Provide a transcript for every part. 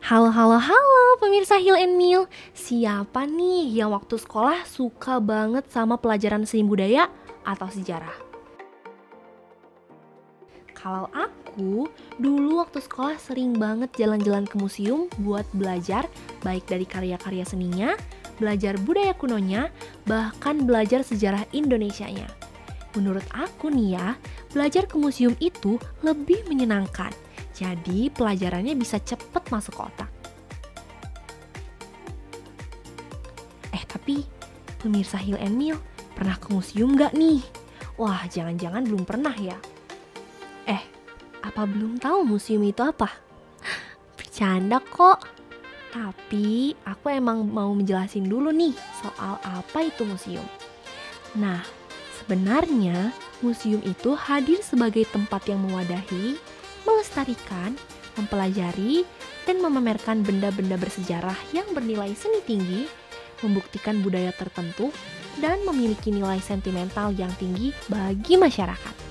Halo, halo, halo pemirsa Hill and Mill. Siapa nih yang waktu sekolah suka banget sama pelajaran seni budaya atau sejarah? Kalau aku, dulu waktu sekolah sering banget jalan-jalan ke museum buat belajar baik dari karya-karya seninya, belajar budaya kunonya, bahkan belajar sejarah Indonesianya. Menurut aku nih ya, belajar ke museum itu lebih menyenangkan. Jadi pelajarannya bisa cepet masuk ke otak. Tapi pemirsa Hill and Mill pernah ke museum nggak nih? Wah, jangan-jangan belum pernah ya? Apa belum tahu museum itu apa? Bercanda kok. Tapi aku emang mau menjelasin dulu nih soal apa itu museum. Nah, sebenarnya museum itu hadir sebagai tempat yang mewadahi, melestarikan, mempelajari, dan memamerkan benda-benda bersejarah yang bernilai seni tinggi, membuktikan budaya tertentu, dan memiliki nilai sentimental yang tinggi bagi masyarakat.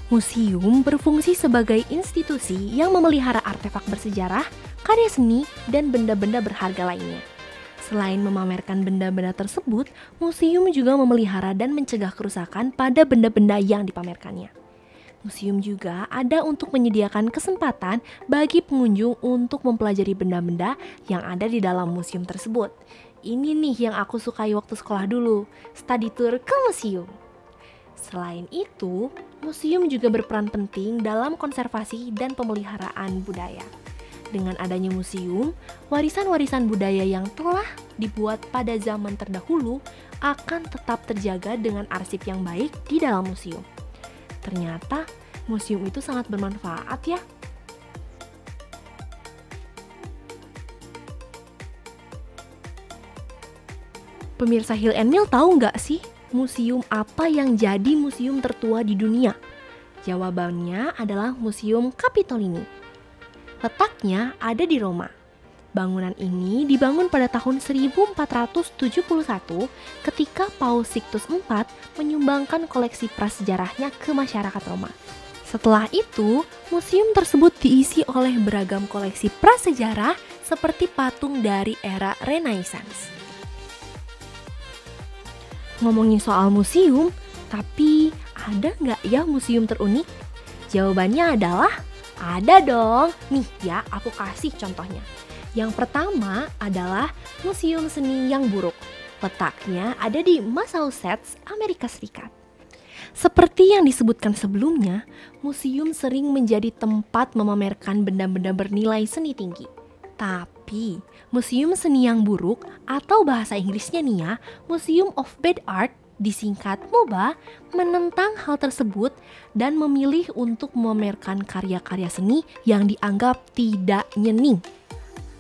Museum berfungsi sebagai institusi yang memelihara artefak bersejarah, karya seni, dan benda-benda berharga lainnya. Selain memamerkan benda-benda tersebut, museum juga memelihara dan mencegah kerusakan pada benda-benda yang dipamerkannya. Museum juga ada untuk menyediakan kesempatan bagi pengunjung untuk mempelajari benda-benda yang ada di dalam museum tersebut. Ini nih yang aku sukai waktu sekolah dulu, study tour ke museum. Selain itu, museum juga berperan penting dalam konservasi dan pemeliharaan budaya. Dengan adanya museum, warisan-warisan budaya yang telah dibuat pada zaman terdahulu akan tetap terjaga dengan arsip yang baik di dalam museum. Ternyata, museum itu sangat bermanfaat ya. Pemirsa Hill and Mill tahu nggak sih museum apa yang jadi museum tertua di dunia? Jawabannya adalah Museum Capitolini. Letaknya ada di Roma. Bangunan ini dibangun pada tahun 1471 ketika Paus Sixtus IV menyumbangkan koleksi prasejarahnya ke masyarakat Roma. Setelah itu, museum tersebut diisi oleh beragam koleksi prasejarah seperti patung dari era Renaissance. Ngomongin soal museum, tapi ada nggak ya museum terunik? Jawabannya adalah ada dong. Nih ya, aku kasih contohnya. Yang pertama adalah Museum Seni yang Buruk. Letaknya ada di Massachusetts, Amerika Serikat. Seperti yang disebutkan sebelumnya, museum sering menjadi tempat memamerkan benda-benda bernilai seni tinggi. Tapi, Museum Seni yang Buruk atau bahasa Inggrisnya nih ya, Museum of Bad Art, disingkat MOBA, menentang hal tersebut dan memilih untuk memamerkan karya-karya seni yang dianggap tidak nyening.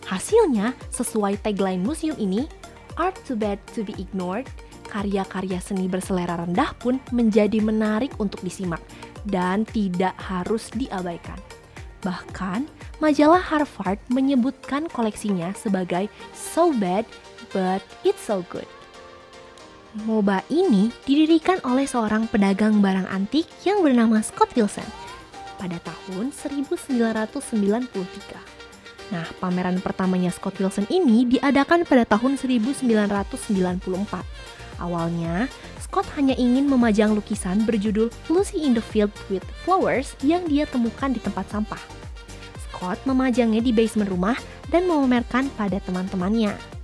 Hasilnya, sesuai tagline museum ini, Art Too Bad to be Ignored, karya-karya seni berselera rendah pun menjadi menarik untuk disimak dan tidak harus diabaikan. Bahkan, majalah Harvard menyebutkan koleksinya sebagai so bad but it's so good. MOBA ini didirikan oleh seorang pedagang barang antik yang bernama Scott Wilson pada tahun 1993. Nah, pameran pertamanya Scott Wilson ini diadakan pada tahun 1994. Awalnya, Scott hanya ingin memajang lukisan berjudul Lucy in the Field with Flowers yang dia temukan di tempat sampah. Scott memajangnya di basement rumah dan memamerkan pada teman-temannya.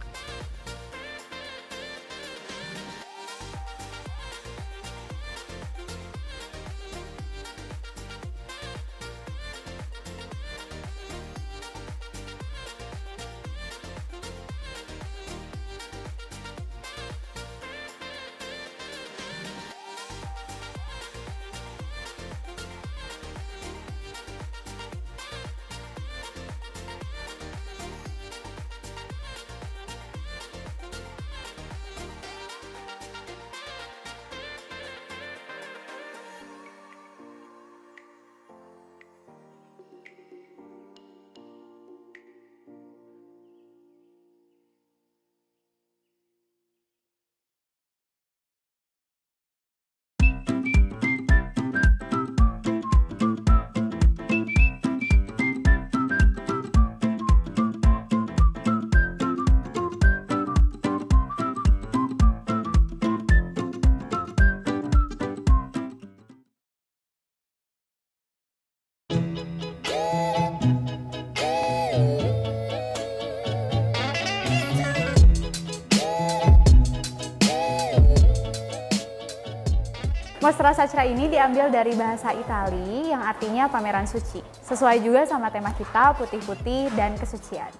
Mostra Sacra ini diambil dari bahasa Itali yang artinya pameran suci. Sesuai juga sama tema kita, putih-putih dan kesucian.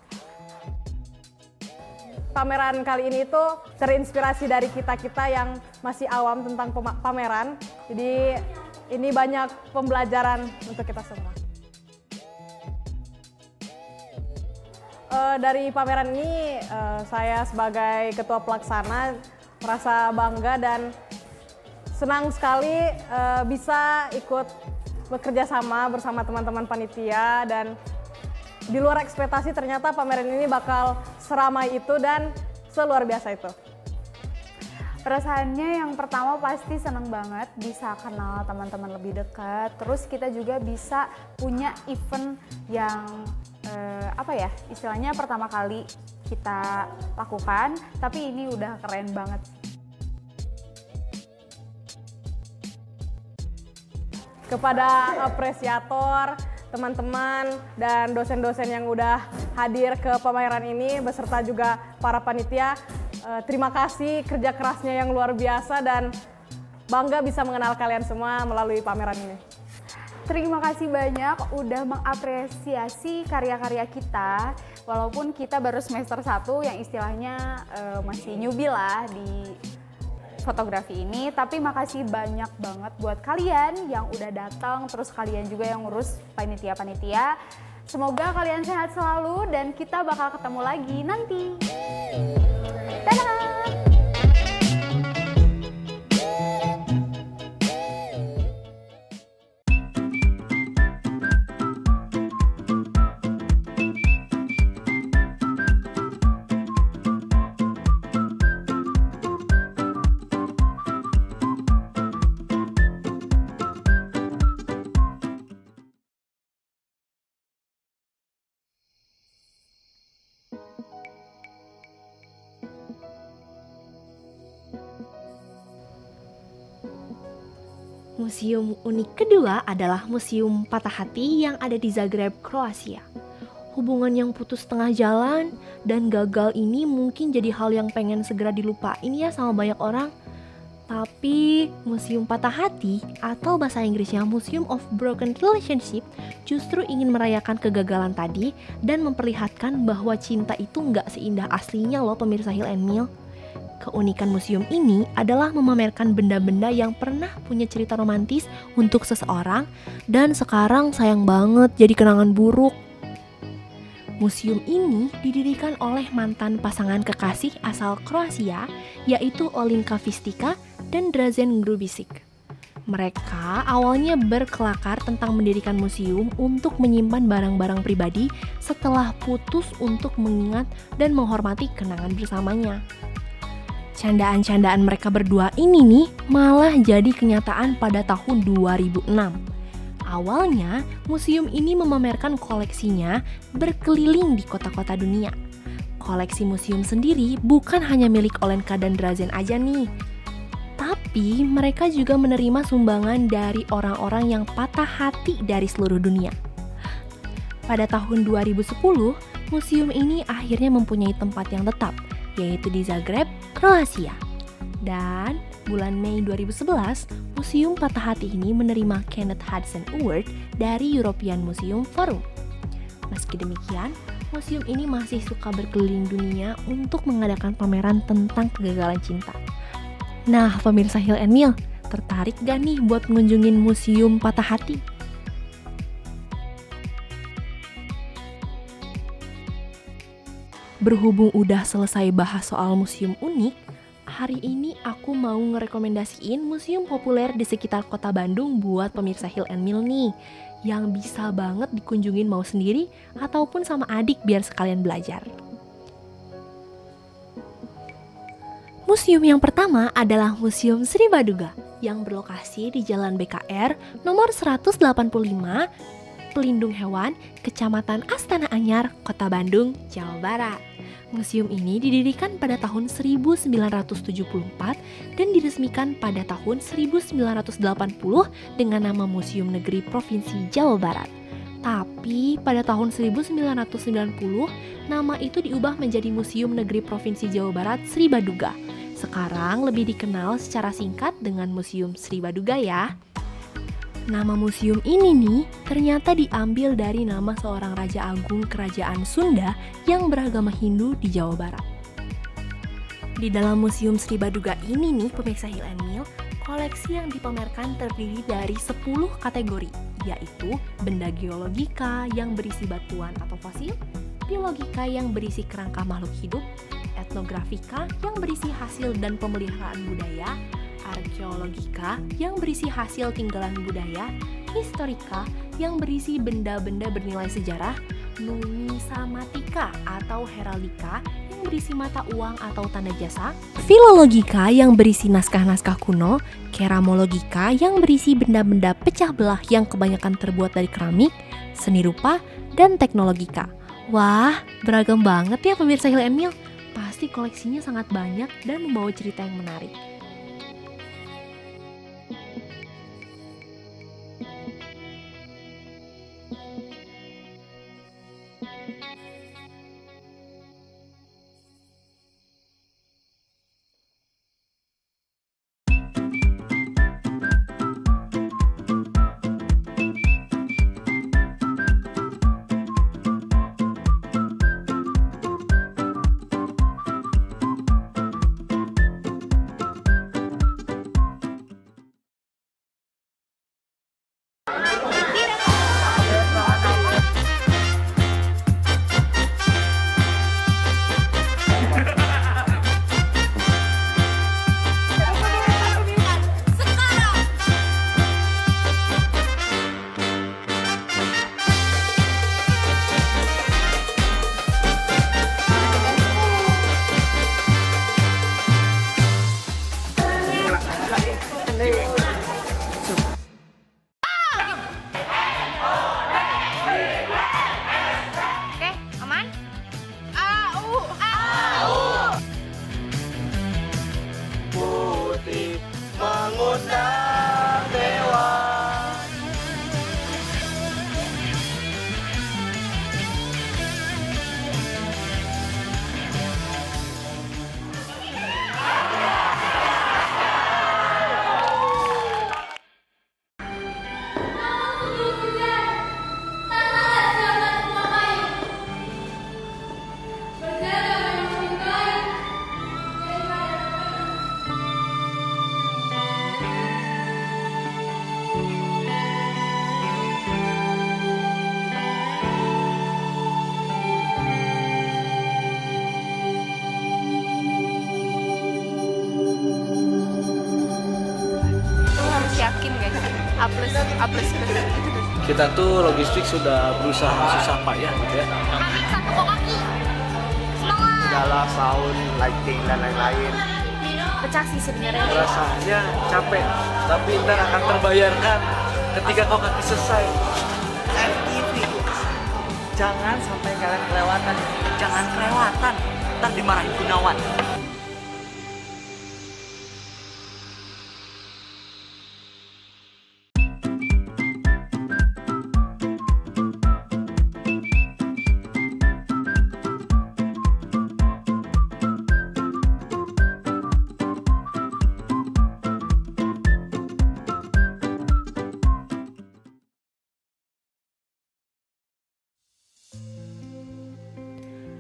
Pameran kali ini itu terinspirasi dari kita-kita yang masih awam tentang pameran. Jadi ini banyak pembelajaran untuk kita semua. Dari pameran ini saya sebagai ketua pelaksana merasa bangga dan senang sekali bisa ikut bekerja sama bersama teman-teman panitia, dan di luar ekspektasi ternyata pameran ini bakal seramai itu dan seluar biasa itu. Perasaannya yang pertama pasti senang banget bisa kenal teman-teman lebih dekat, terus kita juga bisa punya event yang istilahnya pertama kali kita lakukan, tapi ini udah keren banget. Kepada apresiator, teman-teman, dan dosen-dosen yang udah hadir ke pameran ini beserta juga para panitia, terima kasih kerja kerasnya yang luar biasa dan bangga bisa mengenal kalian semua melalui pameran ini. Terima kasih banyak udah mengapresiasi karya-karya kita, walaupun kita baru semester 1 yang istilahnya masih newbie lah di fotografi ini, tapi makasih banyak banget buat kalian yang udah datang, terus kalian juga yang ngurus panitia-panitia. Semoga kalian sehat selalu dan kita bakal ketemu lagi nanti. Dadah! Museum unik kedua adalah Museum Patah Hati yang ada di Zagreb, Kroasia. Hubungan yang putus tengah jalan dan gagal ini mungkin jadi hal yang pengen segera dilupain ya sama banyak orang. Tapi Museum Patah Hati atau bahasa Inggrisnya Museum of Broken Relationship justru ingin merayakan kegagalan tadi dan memperlihatkan bahwa cinta itu nggak seindah aslinya loh pemirsa Hill and Mill. Keunikan museum ini adalah memamerkan benda-benda yang pernah punya cerita romantis untuk seseorang dan sekarang sayang banget jadi kenangan buruk. Museum ini didirikan oleh mantan pasangan kekasih asal Kroasia, yaitu Olinka Vistica dan Dražen Grubisic. Mereka awalnya berkelakar tentang mendirikan museum untuk menyimpan barang-barang pribadi setelah putus untuk mengingat dan menghormati kenangan bersamanya. Candaan-candaan mereka berdua ini nih malah jadi kenyataan pada tahun 2006. Awalnya, museum ini memamerkan koleksinya berkeliling di kota-kota dunia. Koleksi museum sendiri bukan hanya milik Olenka dan Dražen aja nih, tapi mereka juga menerima sumbangan dari orang-orang yang patah hati dari seluruh dunia. Pada tahun 2010, museum ini akhirnya mempunyai tempat yang tetap, yaitu di Zagreb, Kroasia. Dan bulan Mei 2011, Museum Patah Hati ini menerima Kenneth Hudson Award dari European Museum Forum. Meski demikian, museum ini masih suka berkeliling dunia untuk mengadakan pameran tentang kegagalan cinta. Nah, pemirsa Hill and Mill, tertarik gak nih buat ngunjungin Museum Patah Hati? Berhubung udah selesai bahas soal museum unik, hari ini aku mau ngerekomendasiin museum populer di sekitar kota Bandung buat pemirsa Hill and Mill nih, yang bisa banget dikunjungin mau sendiri ataupun sama adik biar sekalian belajar. Museum yang pertama adalah Museum Sri Baduga yang berlokasi di Jalan BKR nomor 185, Pelindung Hewan, Kecamatan Astana Anyar, Kota Bandung, Jawa Barat. Museum ini didirikan pada tahun 1974 dan diresmikan pada tahun 1980 dengan nama Museum Negeri Provinsi Jawa Barat. Tapi pada tahun 1990, nama itu diubah menjadi Museum Negeri Provinsi Jawa Barat Sri Baduga Sekarang lebih dikenal secara singkat dengan Museum Sri Baduga ya. Nama museum ini nih ternyata diambil dari nama seorang Raja Agung Kerajaan Sunda yang beragama Hindu di Jawa Barat. Di dalam Museum Sri Baduga ini nih pemirsa Hill and Mill, koleksi yang dipamerkan terdiri dari 10 kategori, yaitu benda geologika yang berisi batuan atau fosil, biologika yang berisi kerangka makhluk hidup, etnografika yang berisi hasil dan pemeliharaan budaya, arkeologika yang berisi hasil tinggalan budaya, historika yang berisi benda-benda bernilai sejarah, numismatika atau heraldika yang berisi mata uang atau tanda jasa, filologika yang berisi naskah-naskah kuno, keramologika yang berisi benda-benda pecah belah yang kebanyakan terbuat dari keramik, seni rupa, dan teknologika. Wah, beragam banget ya pemirsa Hill and Mill. Pasti koleksinya sangat banyak dan membawa cerita yang menarik. A plus. Kita tuh logistik sudah berusaha susah payah gitu ya. Segala sound, lighting dan lain-lain. Pecah sih sebenarnya. Rasanya capek, tapi ntar akan terbayarkan ketika kau kaki selesai. FTV. Jangan sampai kalian kelewatan. Jangan kelewatan. Ntar dimarahin Gunawan.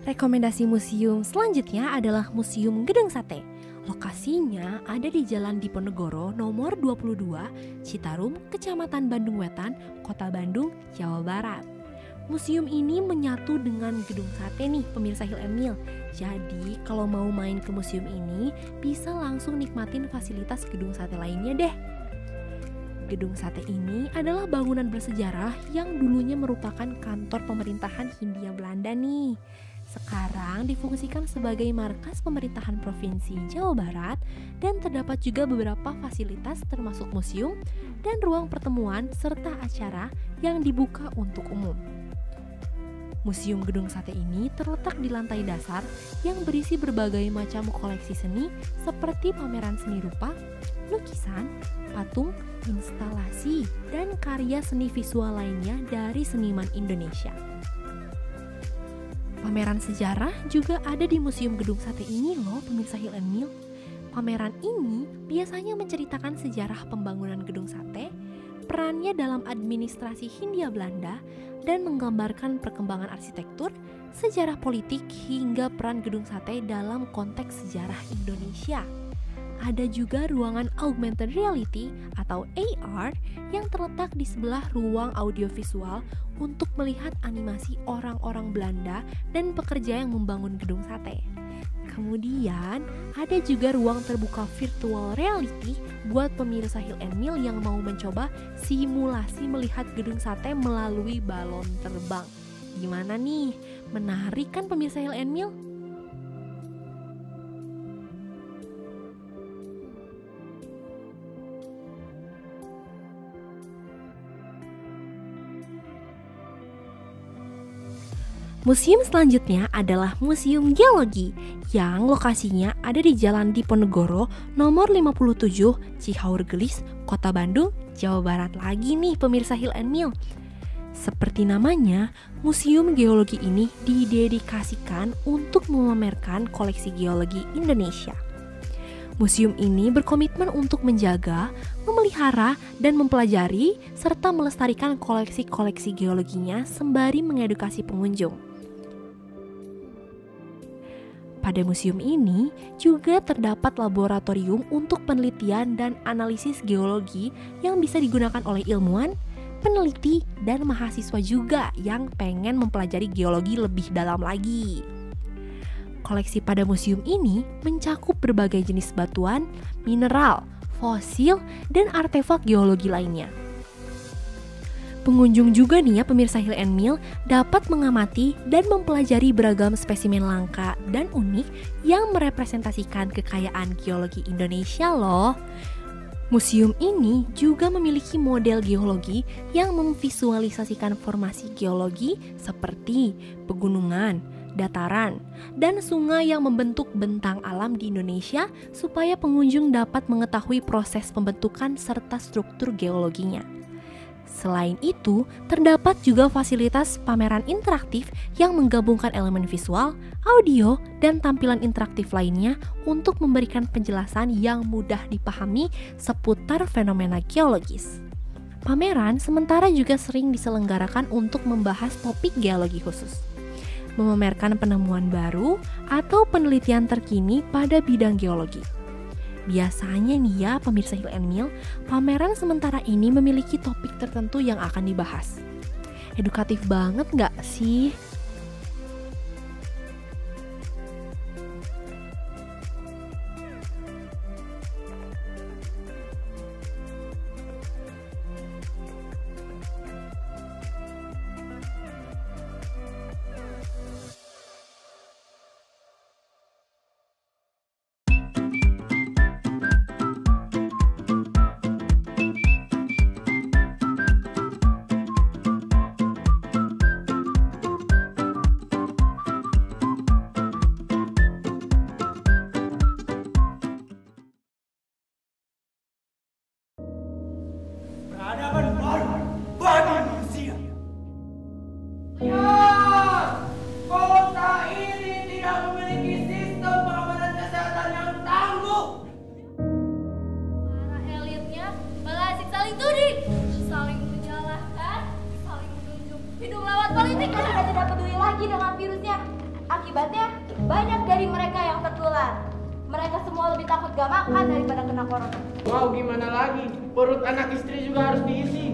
Rekomendasi museum selanjutnya adalah Museum Gedung Sate. Lokasinya ada di Jalan Diponegoro nomor 22, Citarum, Kecamatan Bandung Wetan, Kota Bandung, Jawa Barat. Museum ini menyatu dengan Gedung Sate nih pemirsa Hill and Mill. Jadi kalau mau main ke museum ini bisa langsung nikmatin fasilitas Gedung Sate lainnya deh. Gedung Sate ini adalah bangunan bersejarah yang dulunya merupakan kantor pemerintahan Hindia Belanda nih. Sekarang difungsikan sebagai markas pemerintahan Provinsi Jawa Barat dan terdapat juga beberapa fasilitas termasuk museum dan ruang pertemuan serta acara yang dibuka untuk umum. Museum Gedung Sate ini terletak di lantai dasar yang berisi berbagai macam koleksi seni seperti pameran seni rupa, lukisan, patung, instalasi, dan karya seni visual lainnya dari seniman Indonesia. Pameran sejarah juga ada di Museum Gedung Sate ini loh pemirsa Hill and Mill. Pameran ini biasanya menceritakan sejarah pembangunan Gedung Sate, perannya dalam administrasi Hindia Belanda, dan menggambarkan perkembangan arsitektur, sejarah politik, hingga peran Gedung Sate dalam konteks sejarah Indonesia. Ada juga ruangan augmented reality atau AR yang terletak di sebelah ruang audiovisual untuk melihat animasi orang-orang Belanda dan pekerja yang membangun Gedung Sate. Kemudian ada juga ruang terbuka virtual reality buat pemirsa Hill and Mill yang mau mencoba simulasi melihat Gedung Sate melalui balon terbang. Gimana nih? Menarik kan pemirsa Hill and Mill? Museum selanjutnya adalah Museum Geologi yang lokasinya ada di Jalan Diponegoro nomor 57 Cihaur Gelis, Kota Bandung, Jawa Barat lagi nih pemirsa Hill and Mill. Seperti namanya, Museum Geologi ini didedikasikan untuk memamerkan koleksi geologi Indonesia. Museum ini berkomitmen untuk menjaga, memelihara, dan mempelajari serta melestarikan koleksi-koleksi geologinya sembari mengedukasi pengunjung. Pada museum ini juga terdapat laboratorium untuk penelitian dan analisis geologi yang bisa digunakan oleh ilmuwan, peneliti, dan mahasiswa juga yang pengen mempelajari geologi lebih dalam lagi. Koleksi pada museum ini mencakup berbagai jenis batuan, mineral, fosil, dan artefak geologi lainnya. Pengunjung juga nih ya pemirsa Hill and Mill dapat mengamati dan mempelajari beragam spesimen langka dan unik yang merepresentasikan kekayaan geologi Indonesia loh. Museum ini juga memiliki model geologi yang memvisualisasikan formasi geologi seperti pegunungan, dataran, dan sungai yang membentuk bentang alam di Indonesia supaya pengunjung dapat mengetahui proses pembentukan serta struktur geologinya. Selain itu, terdapat juga fasilitas pameran interaktif yang menggabungkan elemen visual, audio, dan tampilan interaktif lainnya untuk memberikan penjelasan yang mudah dipahami seputar fenomena geologis. Pameran sementara juga sering diselenggarakan untuk membahas topik geologi khusus, memamerkan penemuan baru atau penelitian terkini pada bidang geologi. Biasanya nih ya pemirsa Hill and Mill, pameran sementara ini memiliki topik tertentu yang akan dibahas. Edukatif banget nggak sih? Peradaban baru bagi manusia. Kota ini tidak memiliki sistem pengamanan kesehatan yang tangguh. Para elitnya malah asik saling tuding, saling menyalahkan, saling menunjuk. Hidup lewat politik dan sudah tidak peduli lagi dengan virusnya. Akibatnya banyak dari mereka yang tertular. Mereka semua lebih takut gak makan daripada kena corona. Mau gimana lagi? Perut anak istri juga harus diisi.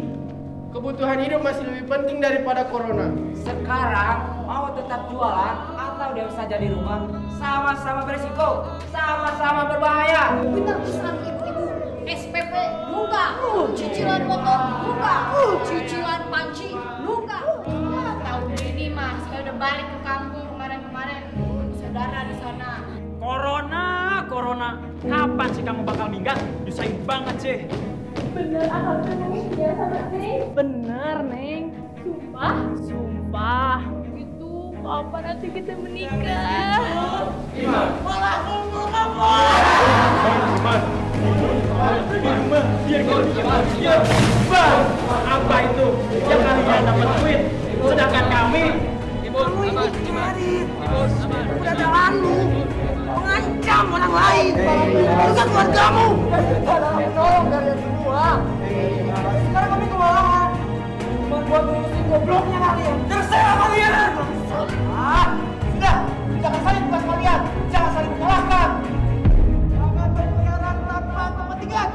Kebutuhan hidup masih lebih penting daripada corona. Sekarang mau tetap jualan atau dia bisa jadi rumah, sama-sama berisiko, sama-sama berbahaya. Bener pesan ibu-ibu, SPP buka, cicilan motor buka, cicilan panci buka. Tahun ini mah saya udah balik ke kampung kemarin-kemarin, saudara di sana. Corona, kapan sih kamu bakal minggat? Nyusahin banget sih. Bener akal Neng ya sama Neng? Bener, Neng. Sumpah. Itu kapan nanti kita menikah? Malah tunggu kamu. Apa itu? Yang kalian dapat duit, sedangkan kami Udah ada lalu mengancam orang lain. kamu. Kita adalah penolong kalian semua. Sekarang kami kewalahan. Cuma buat ngurusin gobloknya kalian. Terserah kalian. Sudah, jangan saling tugas kalian. Jangan saling menyalahkan. Jangan berkeliaran tanpa kepentingan.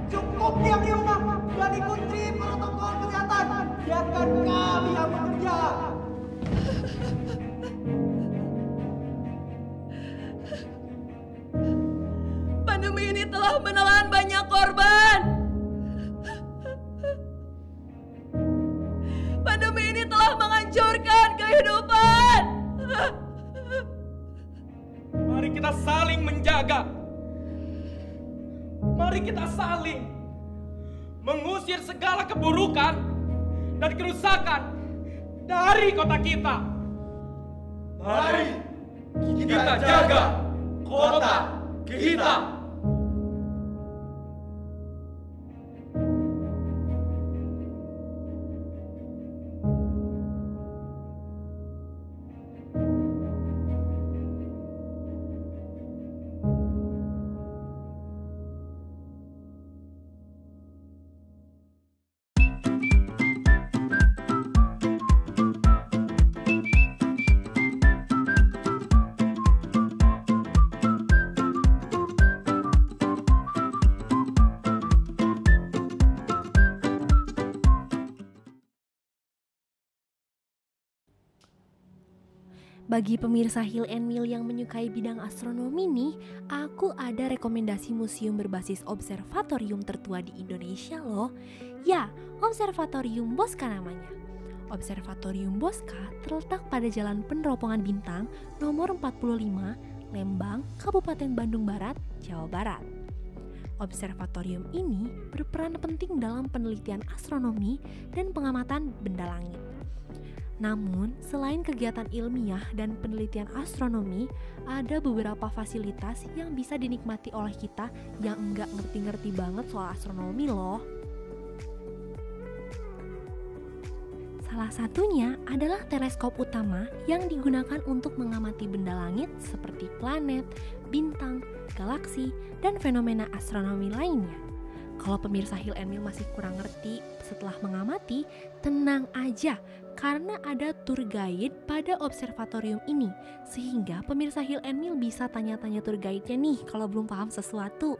Cukup diam di rumah dan ikuti protokol kesehatan. Biarkan kami yang bekerja. Pandemi ini telah menelan banyak korban. Pandemi ini telah menghancurkan kehidupan. Mari kita saling menjaga. Mari kita saling mengusir segala keburukan dan kerusakan dari kota kita. Mari kita jaga kota kita. Bagi pemirsa Hill and Mill yang menyukai bidang astronomi nih, aku ada rekomendasi museum berbasis observatorium tertua di Indonesia loh. Ya, Observatorium Bosca namanya. Observatorium Bosca terletak pada Jalan Peneropongan Bintang nomor 45, Lembang, Kabupaten Bandung Barat, Jawa Barat. Observatorium ini berperan penting dalam penelitian astronomi dan pengamatan benda langit. Namun, selain kegiatan ilmiah dan penelitian astronomi, ada beberapa fasilitas yang bisa dinikmati oleh kita yang nggak ngerti-ngerti banget soal astronomi loh. Salah satunya adalah teleskop utama yang digunakan untuk mengamati benda langit seperti planet, bintang, galaksi, dan fenomena astronomi lainnya. Kalau pemirsa Hill and Mill masih kurang ngerti setelah mengamati, tenang aja karena ada tour guide pada observatorium ini, sehingga pemirsa Hill and Mill bisa tanya-tanya tour guide-nya nih kalau belum paham sesuatu.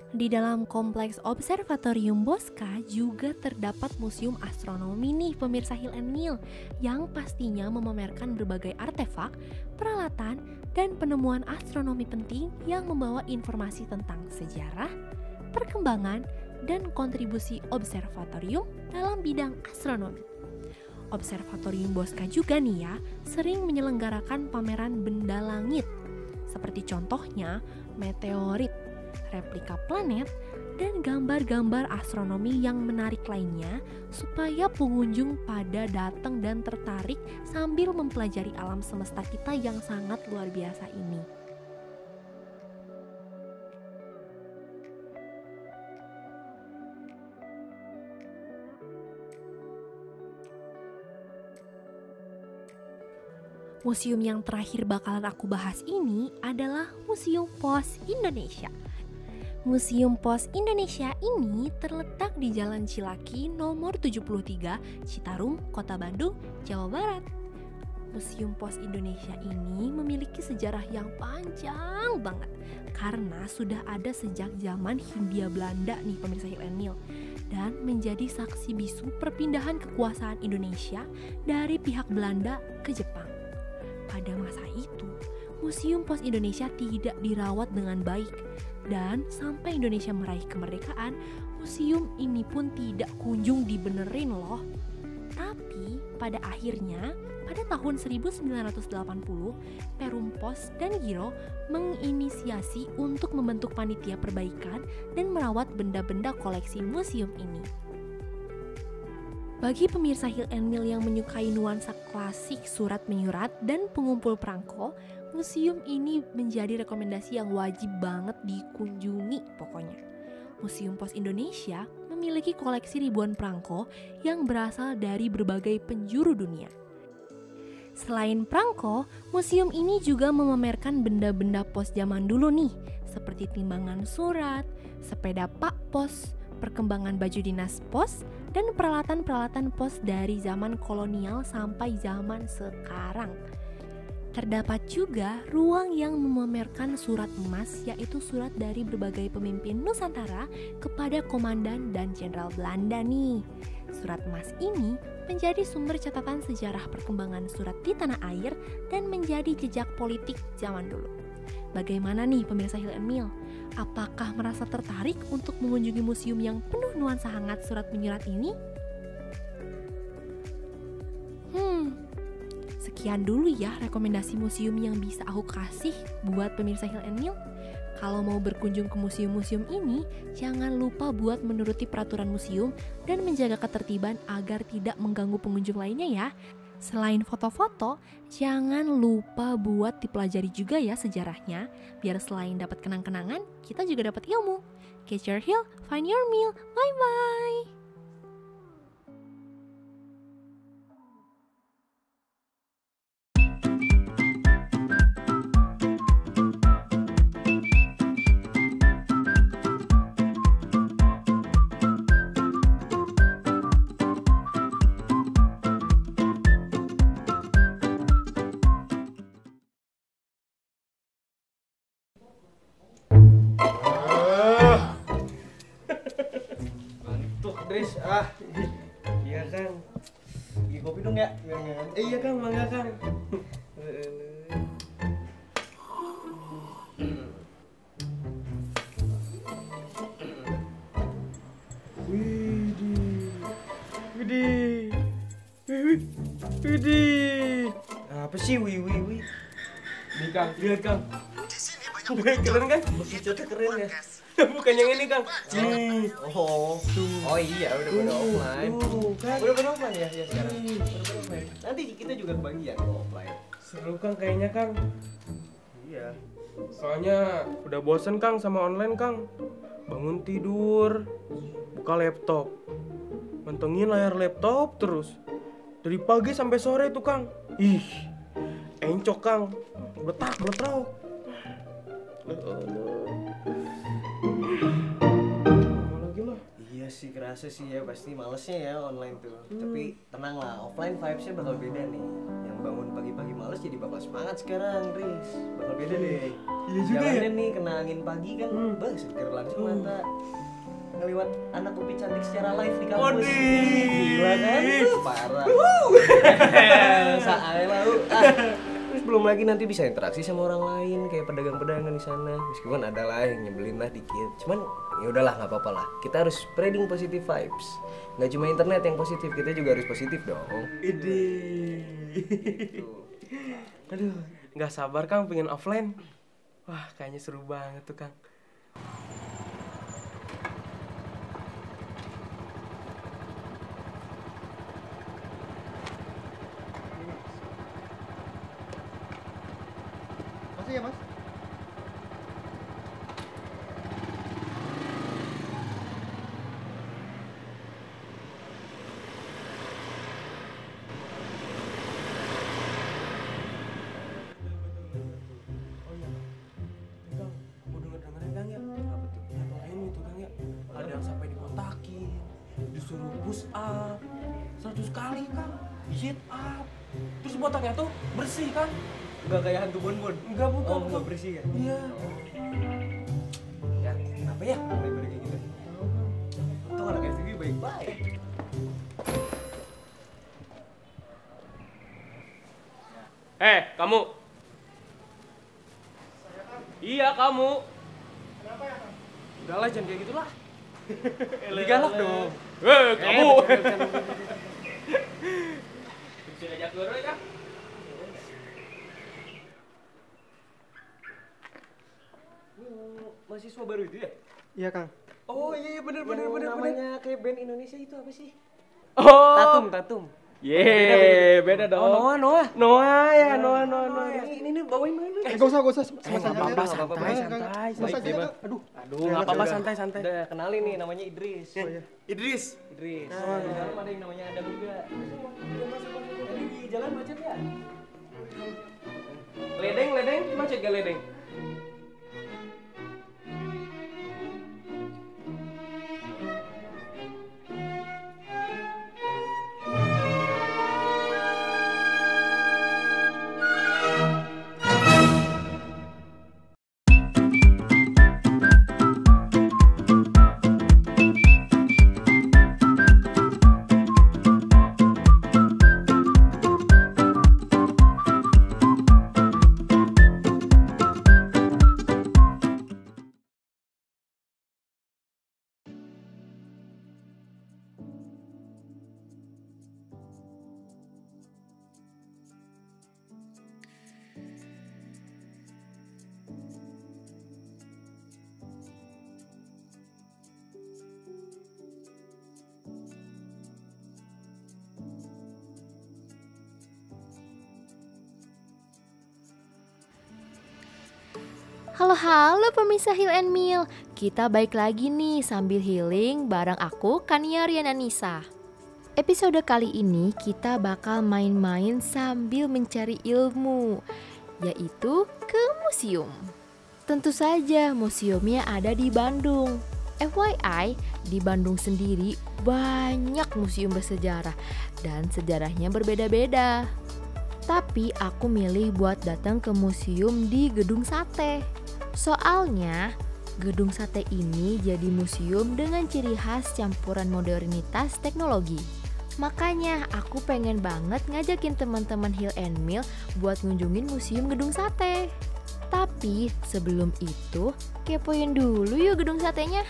Di dalam kompleks Observatorium Bosca juga terdapat museum astronomi nih pemirsa Hill and Mill, yang pastinya memamerkan berbagai artefak, peralatan, dan penemuan astronomi penting yang membawa informasi tentang sejarah, perkembangan, dan kontribusi observatorium dalam bidang astronomi. Observatorium Bosca juga nih ya, sering menyelenggarakan pameran benda langit, seperti contohnya meteorit, replika planet, dan gambar-gambar astronomi yang menarik lainnya, supaya pengunjung pada datang dan tertarik sambil mempelajari alam semesta kita yang sangat luar biasa ini. Museum yang terakhir bakalan aku bahas ini adalah Museum Pos Indonesia. Museum Pos Indonesia ini terletak di Jalan Cilaki nomor 73, Citarum, Kota Bandung, Jawa Barat. Museum Pos Indonesia ini memiliki sejarah yang panjang banget karena sudah ada sejak zaman Hindia Belanda nih pemirsa Hill and Mill, dan menjadi saksi bisu perpindahan kekuasaan Indonesia dari pihak Belanda ke Jepang. Pada masa itu, Museum Pos Indonesia tidak dirawat dengan baik, dan sampai Indonesia meraih kemerdekaan, museum ini pun tidak kunjung dibenerin loh. Tapi pada akhirnya, pada tahun 1980, Perum Pos dan Giro menginisiasi untuk membentuk panitia perbaikan dan merawat benda-benda koleksi museum ini. Bagi pemirsa Hill and Mill yang menyukai nuansa klasik surat menyurat dan pengumpul perangko, museum ini menjadi rekomendasi yang wajib banget dikunjungi pokoknya. Museum Pos Indonesia memiliki koleksi ribuan perangko yang berasal dari berbagai penjuru dunia. Selain perangko, museum ini juga memamerkan benda-benda pos zaman dulu nih, seperti timbangan surat, sepeda pak pos, perkembangan baju dinas pos, dan peralatan-peralatan pos dari zaman kolonial sampai zaman sekarang. Terdapat juga ruang yang memamerkan surat emas, yaitu surat dari berbagai pemimpin Nusantara kepada komandan dan jenderal Belanda nih. Surat emas ini menjadi sumber catatan sejarah perkembangan surat di tanah air dan menjadi jejak politik zaman dulu. Bagaimana nih pemirsa Hill and Mill? Apakah merasa tertarik untuk mengunjungi museum yang penuh nuansa hangat surat menyurat ini? Sekian dulu ya rekomendasi museum yang bisa aku kasih buat pemirsa Hill and Mill. Kalau mau berkunjung ke museum-museum ini, jangan lupa buat menuruti peraturan museum dan menjaga ketertiban agar tidak mengganggu pengunjung lainnya ya. Selain foto-foto, jangan lupa buat dipelajari juga ya sejarahnya, biar selain dapat kenang-kenangan, kita juga dapat ilmu. Catch your hill, find your meal, bye-bye! Dris, iya Kang. Bagi kopi dong ya? Iya Kang, mangga Kang. Widih. Apa sih wih? Nih Kang, lihat Kang. Keren kan? Bocotnya keren ya. Bukan yang ini Kang. Oh iya, udah pada offline. Udah pada offline ya sekarang. Nanti kita juga kebagian offline. Seru Kang kayaknya Kang. Iya. Soalnya udah bosen Kang sama online Kang. Bangun tidur, buka laptop, mantengin layar laptop terus. Dari pagi sampai sore tuh Kang. Ih, encok Kang. Beletak. Iya sih, kerasa sih ya, pasti malesnya ya online tuh. Tapi tenang lah, offline vibes-nya bakal beda nih. Yang bangun pagi-pagi males jadi bakal semangat sekarang, Riz. Bakal beda deh. Iya juga ya. Jalannya nih kena angin pagi kan, seger langsung mata. Ngeliwat anak kopi cantik secara live di kampus. Gila kan? Parah. Saai lau. Terus belum lagi nanti bisa interaksi sama orang lain kayak pedagang-pedagang di sana. Meskipun ada lah yang nyebelin lah dikit. Cuman ya udahlah, nggak apa-apa lah. Kita harus spreading positive vibes. Nggak cuma internet yang positif, kita juga harus positif dong. Gitu. Aduh, nggak sabar Kang pengen offline. Wah, kayaknya seru banget tuh Kang. Makasih ya Mas. Disuruh push up 100 kali Kang, sit up, terus botaknya tuh bersih kan? Nggak kayak hantu bonbon? Enggak, bukan. Oh, nggak bersih ya? Iya. Ya, kenapa ya? Mulai kayak gitu. Untung anak FTV baik-baik. Kamu. Iya, kamu. Kenapa ya Kang? Udahlah, jangan kayak gitulah. Lebih galak dong. Kamu. Bisa ngajak gue ya Kang? Mahasiswa baru itu ya? Iya Kang. Oh iya bener. Namanya kayak band Indonesia itu apa sih? Oh. Tatum. Beda dong. Oh, Noah. Noah. Ini bawain main. Gak usah. Apa-apa, santai. Mas aja Kang. Aduh. Enggak apa-apa, santai. Udah kenalin nih, namanya Idris. Oh iya. Idris. Di dalam ada yang namanya Adam juga. Di jalan macet ya? Ledeng, macet gak ledeng? Halo pemirsa Heal and Meal. Kita balik lagi nih sambil healing bareng aku Kania Riana Nisa. Episode kali ini kita bakal main-main sambil mencari ilmu, yaitu ke museum. Tentu saja museumnya ada di Bandung. FYI, di Bandung sendiri banyak museum bersejarah dan sejarahnya berbeda-beda. Tapi aku milih buat datang ke museum di Gedung Sate. Soalnya, Gedung Sate ini jadi museum dengan ciri khas campuran modernitas teknologi. Makanya aku pengen banget ngajakin teman-teman Heal and Meal buat ngunjungin museum Gedung Sate. Tapi sebelum itu, kepoin dulu yuk Gedung Satenya.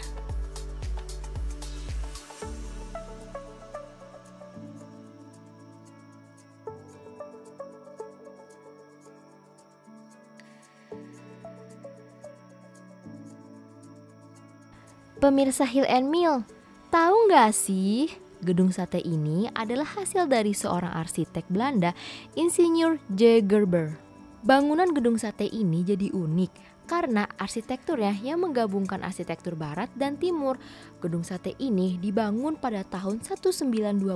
Pemirsa Heal and Meal, tahu nggak sih, Gedung Sate ini adalah hasil dari seorang arsitek Belanda, Insinyur J. Gerber. Bangunan Gedung Sate ini jadi unik karena arsitekturnya yang menggabungkan arsitektur barat dan timur. Gedung Sate ini dibangun pada tahun 1920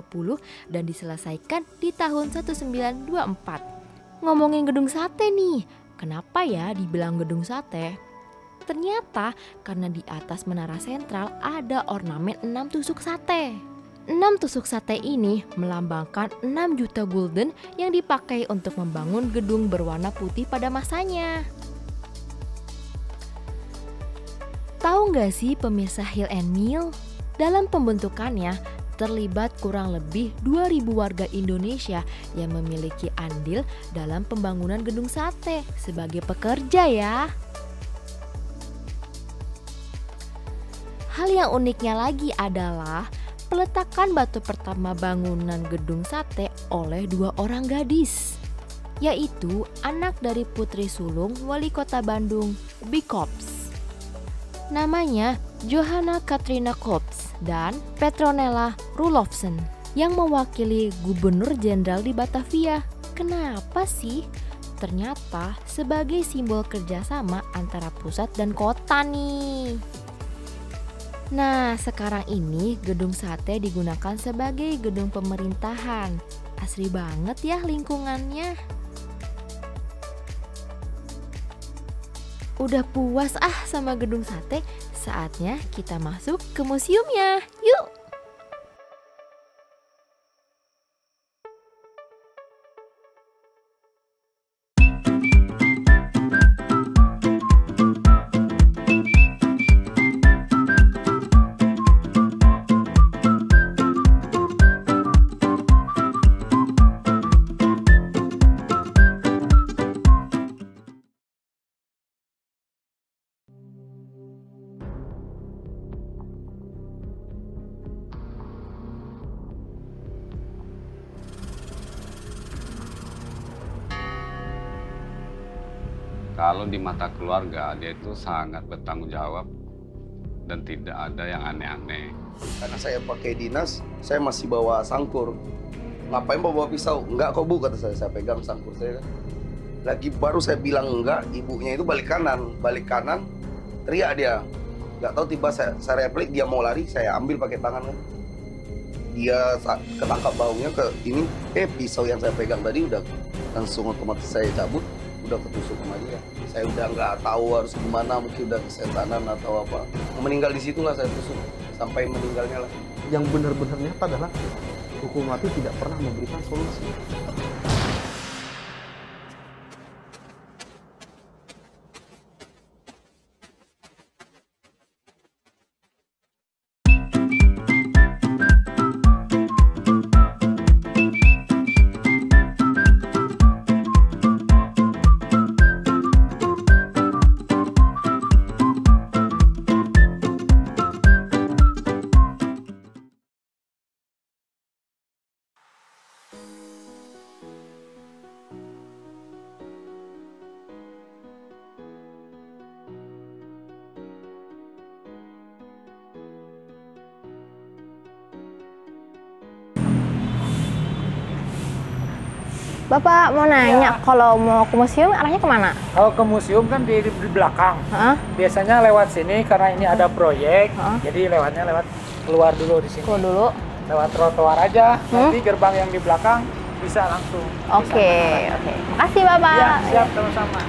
dan diselesaikan di tahun 1924. Ngomongin Gedung Sate nih, kenapa ya dibilang Gedung Sate? Ternyata karena di atas menara sentral ada ornamen 6 tusuk sate. 6 tusuk sate ini melambangkan 6 juta gulden yang dipakai untuk membangun gedung berwarna putih pada masanya. Tahu nggak sih pemirsa Heal and Meal? Dalam pembentukannya terlibat kurang lebih 2.000 warga Indonesia yang memiliki andil dalam pembangunan gedung sate sebagai pekerja ya. Hal yang uniknya lagi adalah peletakan batu pertama bangunan Gedung Sate oleh 2 orang gadis, yaitu anak dari Putri Sulung Wali Kota Bandung, Bikops. Namanya Johanna Katrina Kops dan Petronella Roelofsen yang mewakili Gubernur Jenderal di Batavia. Kenapa sih? Ternyata sebagai simbol kerjasama antara pusat dan kota nih. Nah, sekarang ini Gedung Sate digunakan sebagai gedung pemerintahan. Asri banget ya lingkungannya. Udah puas sama Gedung Sate, saatnya kita masuk ke museumnya. Yuk! Kalau di mata keluarga, dia itu sangat bertanggung jawab dan tidak ada yang aneh-aneh. Karena saya pakai dinas, saya masih bawa sangkur. Ngapain bawa pisau? Enggak kok Bu, kata saya pegang sangkur saya kan. Lagi baru saya bilang enggak, ibunya itu balik kanan, teriak dia. Nggak tahu tiba saya replik, dia mau lari, saya ambil pakai tangan kan. Dia ketangkap baunya ke ini, pisau yang saya pegang tadi udah langsung otomatis saya cabut, udah ketusuk sama dia. Saya udah nggak tahu harus gimana, mungkin udah kesetanan atau apa. Meninggal di situlah saya tusuk sampai meninggalnya lah. Yang benar-benar nyata adalah hukum mati tidak pernah memberikan solusi. Bapak mau nanya, kalau mau ke museum arahnya kemana? Kalau ke museum kan di belakang. Biasanya lewat sini karena ini ada proyek, jadi lewatnya lewat keluar dulu di sini. Keluar dulu? Lewat trotoar aja, nanti gerbang yang di belakang bisa langsung. Oke. Makasih Bapak. Ya, siap, sama-sama.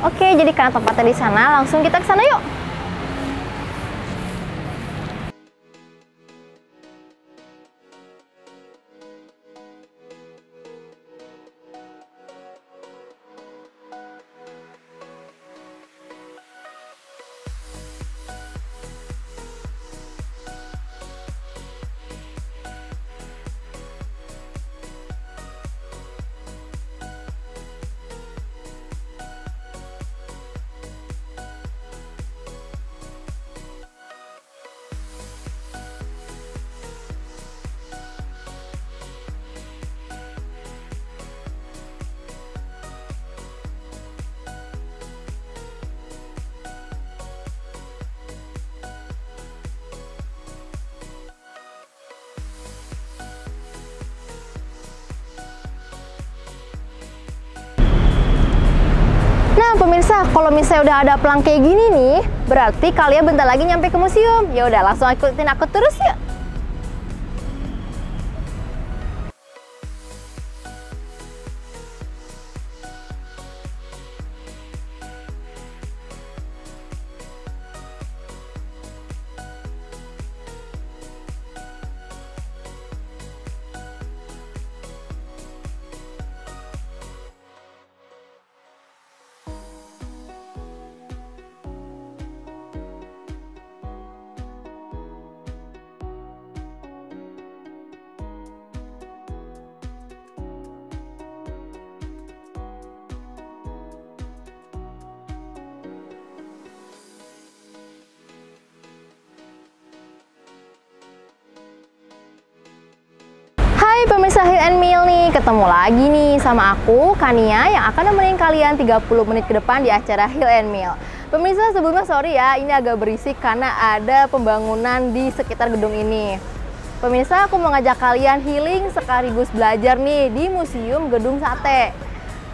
Oke, jadi karena tempatnya di sana, langsung kita ke sana yuk. Nah pemirsa, kalau misalnya udah ada pelang kayak gini nih, berarti kalian bentar lagi nyampe ke museum. Ya udah, langsung ikutin aku terus yuk. Hai pemirsa Hill and Meal nih, ketemu lagi nih sama aku, Kania, yang akan nemenin kalian 30 menit ke depan di acara Hill and Meal. Pemirsa, sebelumnya sorry ya, ini agak berisik karena ada pembangunan di sekitar gedung ini. Pemirsa, aku mau ngajak kalian healing sekaligus belajar nih di Museum Gedung Sate.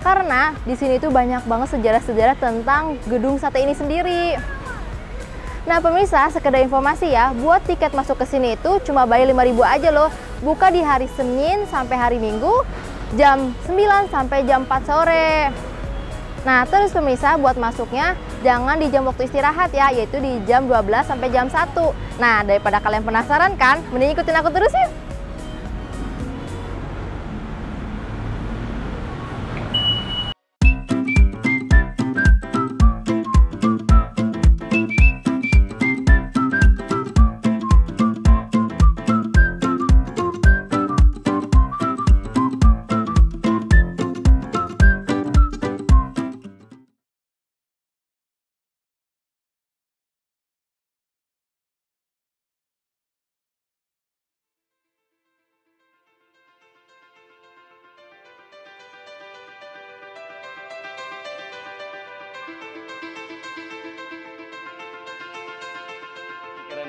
Karena di sini tuh banyak banget sejarah-sejarah tentang gedung sate ini sendiri. Nah pemirsa, sekedar informasi ya, buat tiket masuk ke sini itu cuma bayar 5.000 aja loh. Buka di hari Senin sampai hari Minggu, jam 9 sampai jam 4 sore. Nah terus pemirsa, buat masuknya jangan di jam waktu istirahat ya, yaitu di jam 12 sampai jam 1. Nah daripada kalian penasaran kan, mending ikutin aku terus yuk.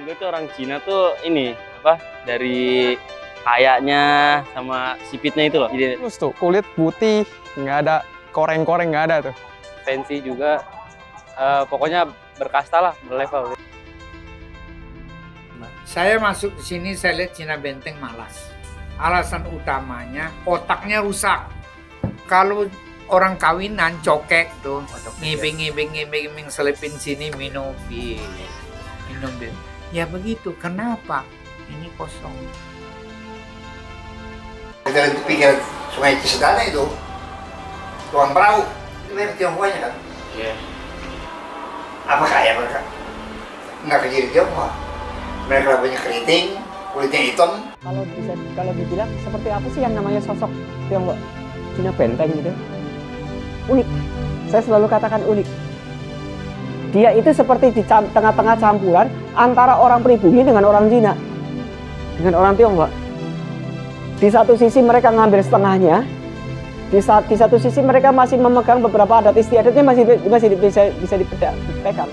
Gue tuh orang Cina tuh ini apa, dari kayaknya sama sipitnya itu loh. Jadi terus tuh kulit putih, nggak ada koreng-koreng, nggak ada tuh. Fancy juga, pokoknya berkasta lah, berlevel. Saya masuk ke sini, saya lihat Cina Benteng malas. Alasan utamanya otaknya rusak. Kalau orang kawinan cokek tuh, ngibing selipin sini minum bir. Ya begitu. Kenapa? Ini kosong. Kita pikir Sungai Cisadane itu tukang perahu, itu merek Tionghoanya kan? Iya. Apa kaya mereka? Nggak kerja di Tionghoa. Mereka banyak keriting, kulitnya hitam. Kalau dibilang seperti apa sih yang namanya sosok Tionghoa? Cina benteng gitu. Unik. Saya selalu katakan unik. Dia itu seperti di tengah-tengah campuran antara orang pribumi dengan orang Cina. Dengan orang Tionghoa. Di satu sisi mereka ngambil setengahnya, di satu sisi mereka masih memegang beberapa adat istiadatnya masih bisa dipegang.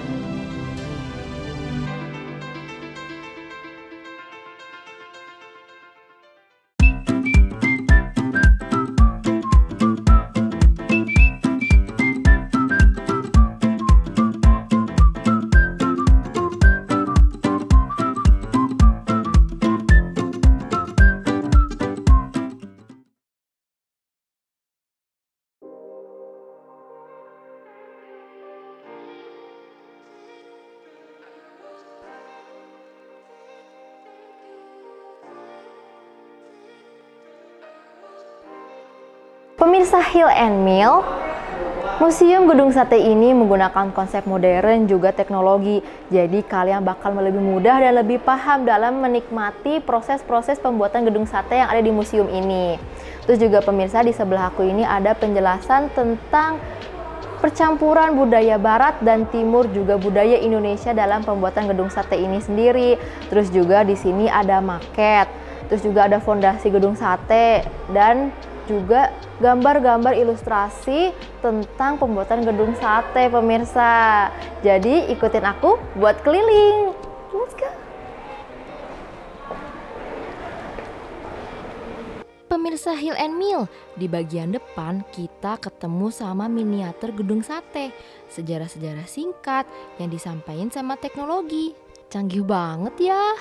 Pemirsa Hill and Mill, Museum Gedung Sate ini menggunakan konsep modern juga teknologi. Jadi kalian bakal lebih mudah dan lebih paham dalam menikmati proses-proses pembuatan gedung sate yang ada di museum ini. Terus juga pemirsa, di sebelah aku ini ada penjelasan tentang percampuran budaya barat dan timur juga budaya Indonesia dalam pembuatan gedung sate ini sendiri. Terus juga di sini ada maket. Terus juga ada fondasi gedung sate dan juga gambar-gambar ilustrasi tentang pembuatan gedung sate pemirsa. Jadi ikutin aku buat keliling. Let's go. Pemirsa Hill and Mill, di bagian depan kita ketemu sama miniatur gedung sate. Sejarah-sejarah singkat yang disampaikan sama teknologi. Canggih banget ya.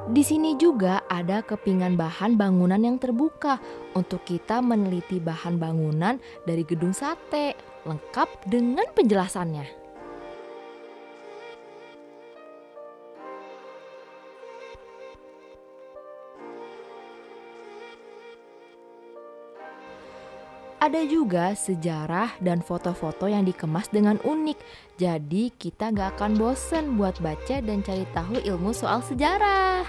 Di sini juga ada kepingan bahan bangunan yang terbuka untuk kita meneliti bahan bangunan dari gedung sate, lengkap dengan penjelasannya. Ada juga sejarah dan foto-foto yang dikemas dengan unik. Jadi kita gak akan bosen buat baca dan cari tahu ilmu soal sejarah.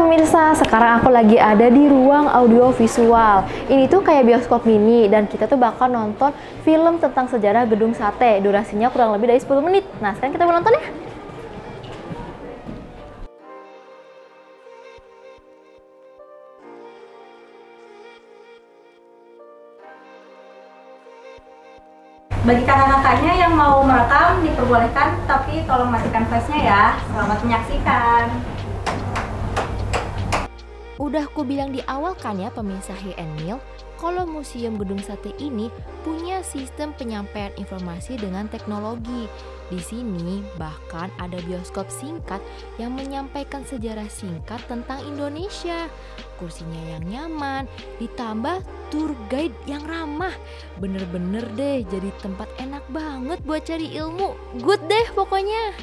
Pemirsa, sekarang aku lagi ada di ruang audio visual. Ini tuh kayak bioskop mini dan kita tuh bakal nonton film tentang sejarah gedung sate. Durasinya kurang lebih dari 10 menit. Nah, sekarang kita mau nonton ya. Bagi kakak-kakaknya yang mau merekam diperbolehkan, tapi tolong matikan flash-nya ya. Selamat menyaksikan. Udah aku bilang di awal kan ya pemirsa Hill and Mill, kalau Museum Gedung Sate ini punya sistem penyampaian informasi dengan teknologi. Di sini bahkan ada bioskop singkat yang menyampaikan sejarah singkat tentang Indonesia. Kursinya yang nyaman, ditambah tour guide yang ramah. Bener-bener deh jadi tempat enak banget buat cari ilmu. Good deh pokoknya.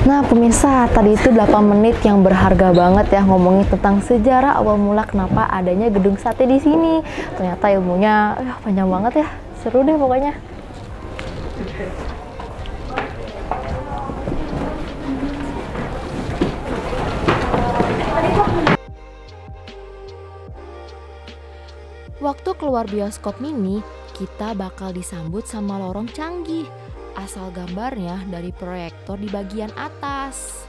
Nah pemirsa, tadi itu 8 menit yang berharga banget ya ngomongin tentang sejarah awal mula kenapa adanya gedung sate di sini. Ternyata ilmunya panjang banget ya, seru deh pokoknya. Waktu keluar bioskop mini, kita bakal disambut sama lorong canggih. Asal gambarnya dari proyektor di bagian atas.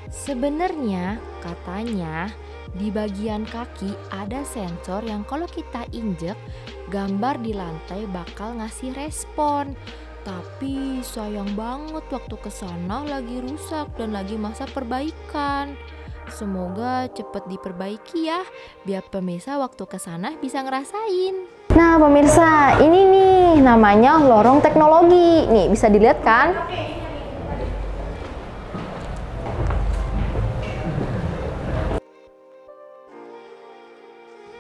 Sebenarnya katanya di bagian kaki ada sensor yang kalau kita injek, gambar di lantai bakal ngasih respon. Tapi sayang banget waktu kesana lagi rusak dan lagi masa perbaikan. Semoga cepet diperbaiki ya, biar pemirsa waktu kesana bisa ngerasain. Nah pemirsa, ini nih namanya lorong teknologi. Nih bisa dilihat kan?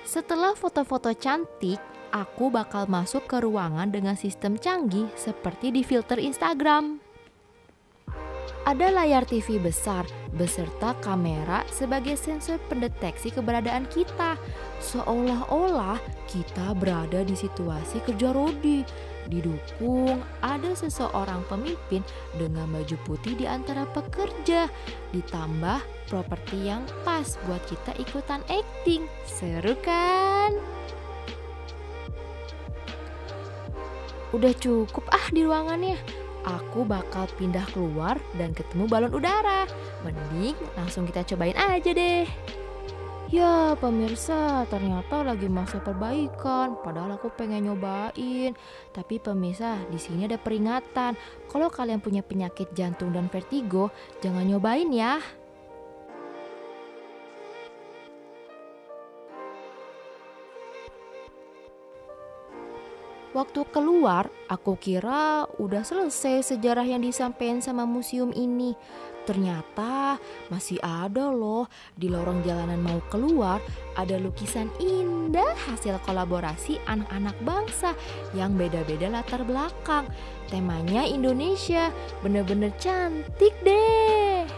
Setelah foto-foto cantik, aku bakal masuk ke ruangan dengan sistem canggih seperti di filter Instagram. Ada layar TV besar beserta kamera sebagai sensor pendeteksi keberadaan kita. Seolah-olah kita berada di situasi kerja rodi. Didukung ada seseorang pemimpin dengan baju putih di antara pekerja. Ditambah properti yang pas buat kita ikutan acting. Seru kan? Udah cukup di ruangannya. Aku bakal pindah keluar dan ketemu balon udara. Mending langsung kita cobain aja deh. Ya pemirsa, ternyata lagi masa perbaikan. Padahal aku pengen nyobain. Tapi pemirsa, di sini ada peringatan. Kalau kalian punya penyakit jantung dan vertigo, jangan nyobain ya. Waktu keluar, aku kira udah selesai sejarah yang disampaikan sama museum ini. Ternyata masih ada loh, di lorong jalanan mau keluar ada lukisan indah hasil kolaborasi anak-anak bangsa yang beda-beda latar belakang. Temanya Indonesia, bener-bener cantik deh.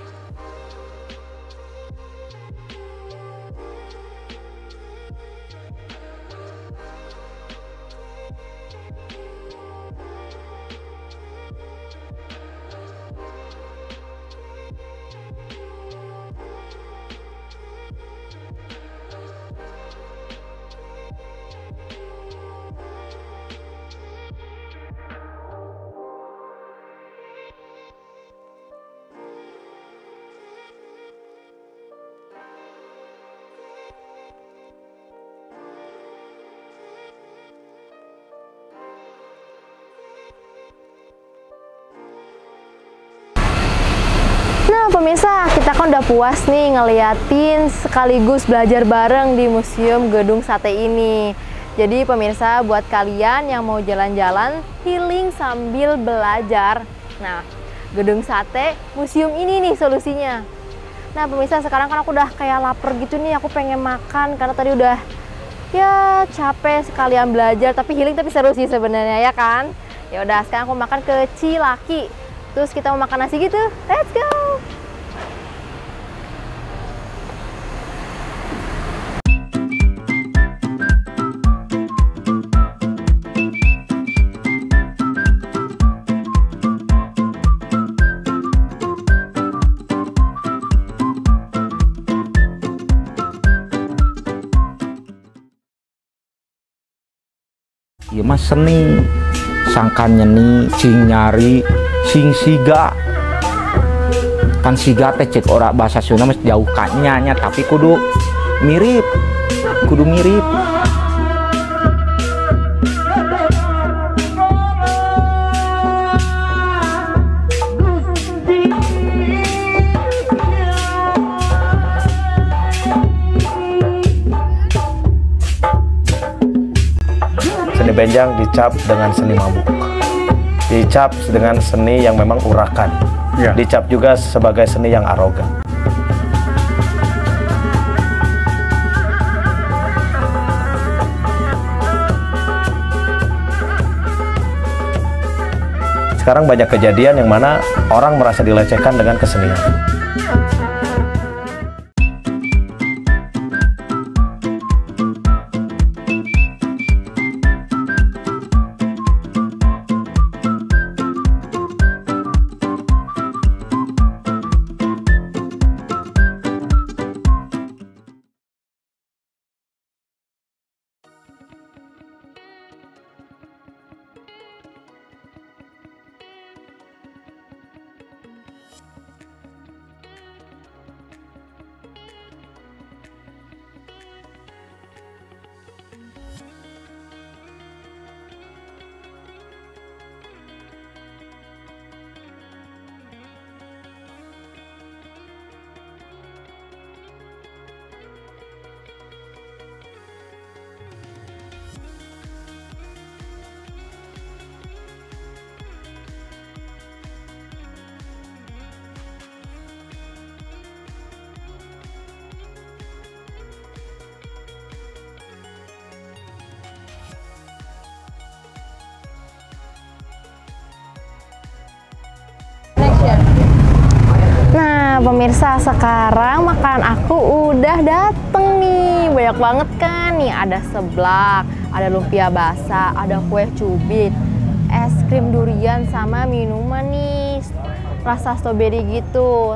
Nah pemirsa, kita kan udah puas nih ngeliatin sekaligus belajar bareng di Museum Gedung Sate ini. Jadi pemirsa, buat kalian yang mau jalan-jalan healing sambil belajar, nah Gedung Sate museum ini nih solusinya. Nah pemirsa, sekarang kan aku udah kayak lapar gitu nih, aku pengen makan karena tadi udah ya capek sekalian belajar, tapi healing tapi seru sih sebenarnya ya kan. Ya udah, sekarang aku makan ke Cilaki. Terus kita mau makan nasi gitu. Let's go. Ieu mah seni, sangkan nyeni, sing nyari, sing siga. Kan siga teh cek ora bahasa Sunda mah jauh kanya tapi kudu mirip. Seni benjang dicap dengan seni mabuk, dicap dengan seni yang memang urakan, dicap juga sebagai seni yang arogan. sekarang banyak kejadian yang mana orang merasa dilecehkan dengan kesenian. Nah, pemirsa, sekarang makanan aku udah dateng nih. Banyak banget kan nih, ada seblak, ada lumpia basah, ada kue cubit, es krim durian, sama minuman nih rasa stroberi gitu.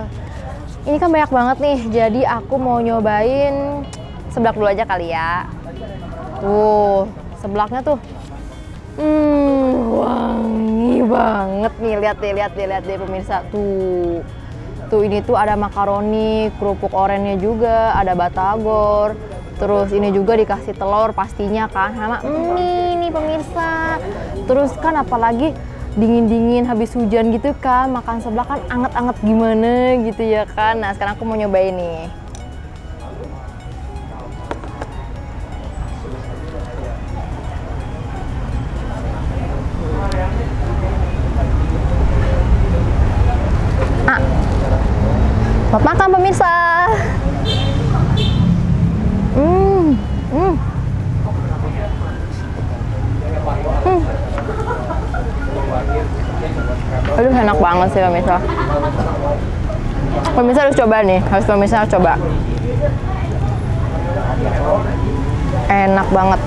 Ini kan banyak banget nih, jadi aku mau nyobain seblak dulu aja kali ya. Tuh, seblaknya tuh wangi banget nih. Lihat deh pemirsa. Tuh ini tuh ada makaroni, kerupuk orennya juga, ada batagor. Terus ini juga dikasih telur pastinya kan, sama mie nih pemirsa. Terus kan apalagi dingin-dingin habis hujan gitu kan, makan seblak kan anget-anget gimana gitu ya kan. Nah, sekarang aku mau nyobain nih. Selamat makan pemirsa. Aduh, enak banget sih pemirsa. Pemirsa harus coba nih, pemirsa harus coba. Enak banget.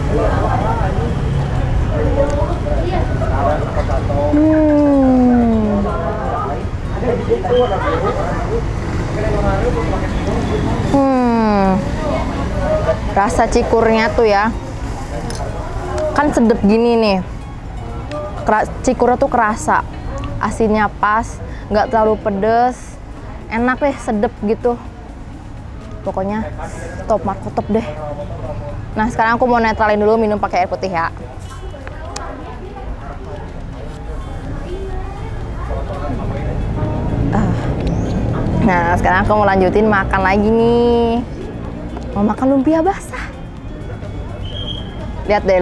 Rasa cikurnya tuh ya, kan sedep gini nih. Cikurnya tuh kerasa, asinnya pas, nggak terlalu pedes, enak deh, sedep gitu. Pokoknya top marko top deh. Nah, sekarang aku mau netralin dulu, minum pakai air putih ya. Nah, sekarang aku mau lanjutin makan lagi nih. Mau makan lumpia basah. Lihat deh.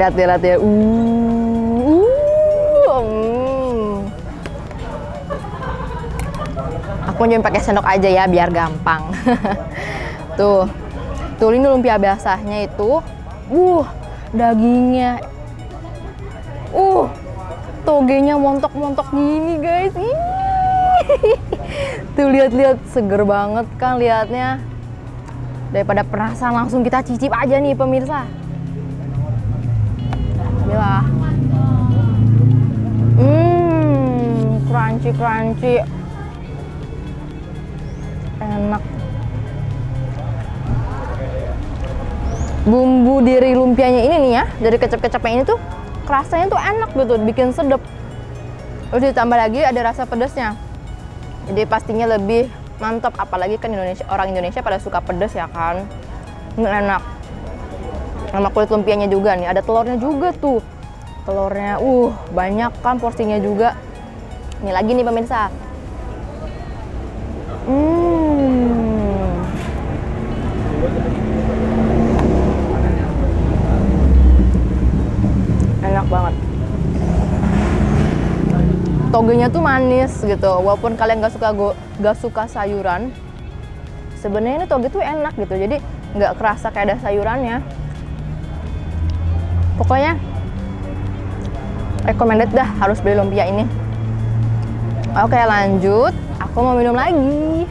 Aku nyobain pakai sendok aja ya, biar gampang. Tuh ini lumpia basahnya itu, dagingnya, togenya montok-montok gini guys. Tuh lihat, seger banget kan lihatnya. Daripada penasaran, langsung kita cicip aja nih pemirsa. Alhamdulillah. Crunchy. Enak. Bumbu dari lumpianya ini nih ya, dari kecap-kecapnya ini tuh rasanya tuh enak gitu, bikin sedep. Terus ditambah lagi ada rasa pedasnya. Jadi pastinya lebih mantap, apalagi kan orang Indonesia pada suka pedas ya kan. Ini enak. Sama kulit lumpianya juga nih, ada telurnya juga tuh. Telurnya banyak kan porsinya juga. Ini lagi nih pemirsa. Enak banget. Togenya tuh manis gitu, walaupun kalian gak suka sayuran, sebenarnya ini toge tuh enak gitu, jadi nggak kerasa kayak ada sayurannya. Pokoknya recommended dah, harus beli lumpia ini. Oke, lanjut. Aku mau minum lagi.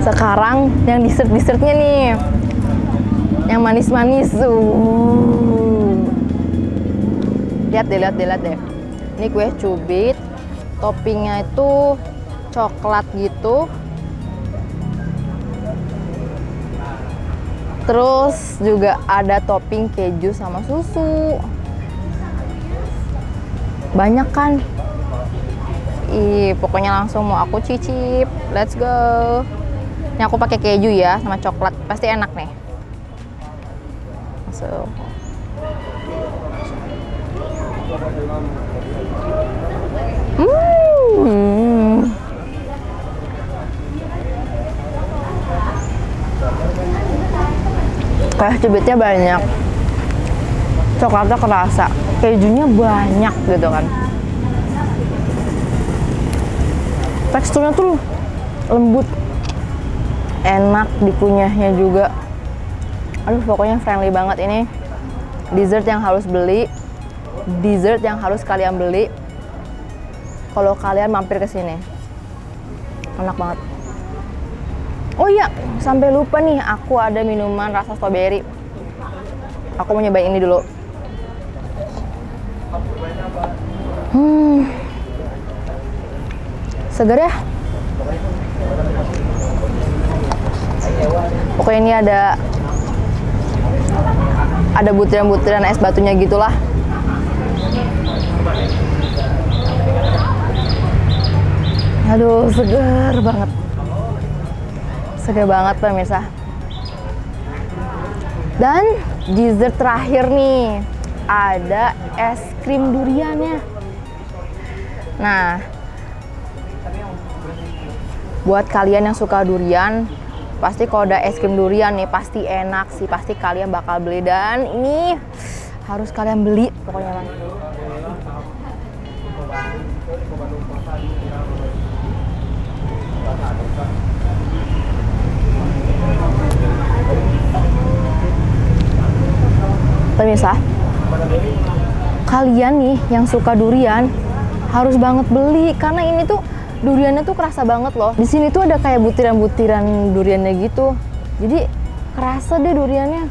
Sekarang yang dessert-dessertnya nih, yang manis-manis. Lihat deh. Ini kue cubit, toppingnya itu coklat gitu. Terus juga ada topping keju sama susu. Banyak kan? Ih, pokoknya langsung mau aku cicip. Let's go. Ini aku pakai keju ya sama coklat, pasti enak nih. Masuk. Kayak cubitnya banyak, coklatnya kerasa, kejunya banyak gitu kan. Teksturnya tuh lembut, enak dikunyahnya juga. Aduh, pokoknya friendly banget ini. Dessert yang harus beli, dessert yang harus kalian beli kalau kalian mampir ke sini. Enak banget. Oh iya, sampai lupa nih, aku ada minuman rasa strawberry. Aku mau nyobain ini dulu. Segar ya? Pokoknya ini ada butiran-butiran es batunya gitulah. Aduh, segar banget. Segar banget pemirsa. Dan dessert terakhir nih, ada es krim duriannya. Nah, buat kalian yang suka durian, pasti kalau ada es krim durian nih pasti enak sih, pasti kalian bakal beli. Dan ini harus kalian beli pokoknya kan. Pemirsa, kalian nih yang suka durian harus banget beli karena ini tuh duriannya tuh kerasa banget loh. Di sini tuh ada kayak butiran-butiran duriannya gitu. Jadi kerasa deh duriannya.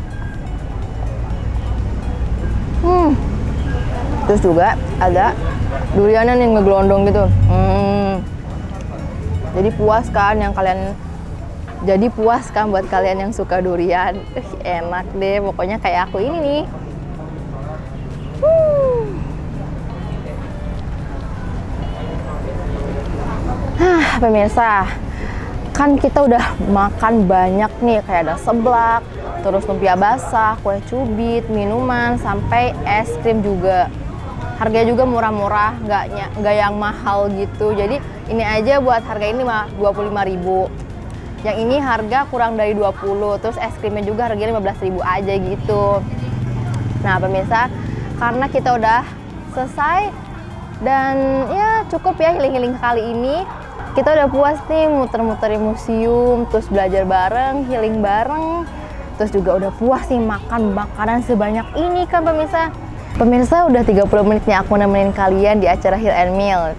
Terus juga ada duriannya nih ngegelondong gitu. Jadi puas kan yang kalian buat kalian yang suka durian. Enak deh pokoknya kayak aku ini nih. Pemirsa, kan kita udah makan banyak nih, kayak ada seblak, terus lumpia basah, kue cubit, minuman, sampai es krim juga. Harganya juga murah-murah, nggak yang mahal gitu. Jadi ini aja buat harga ini mah 25.000. Yang ini harga kurang dari 20, terus es krimnya juga harganya 15.000 aja gitu. Nah pemirsa, karena kita udah selesai dan ya cukup ya healing-healing kali ini. Kita udah puas nih muter-muter di museum, terus belajar bareng, healing bareng, terus juga udah puas nih makan makanan sebanyak ini kan pemirsa. Pemirsa, udah 30 menit nih aku nemenin kalian di acara Heal and Meal.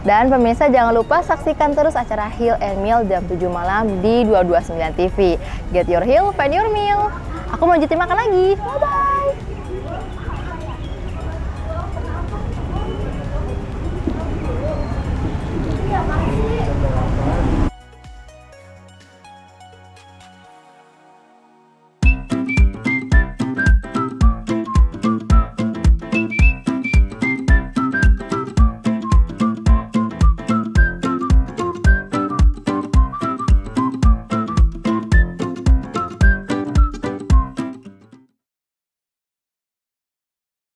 Dan pemirsa jangan lupa saksikan terus acara Heal and Meal jam 7 malam di 229 TV. Get your heal, find your meal. Aku mau lanjutin makan lagi. Bye-bye.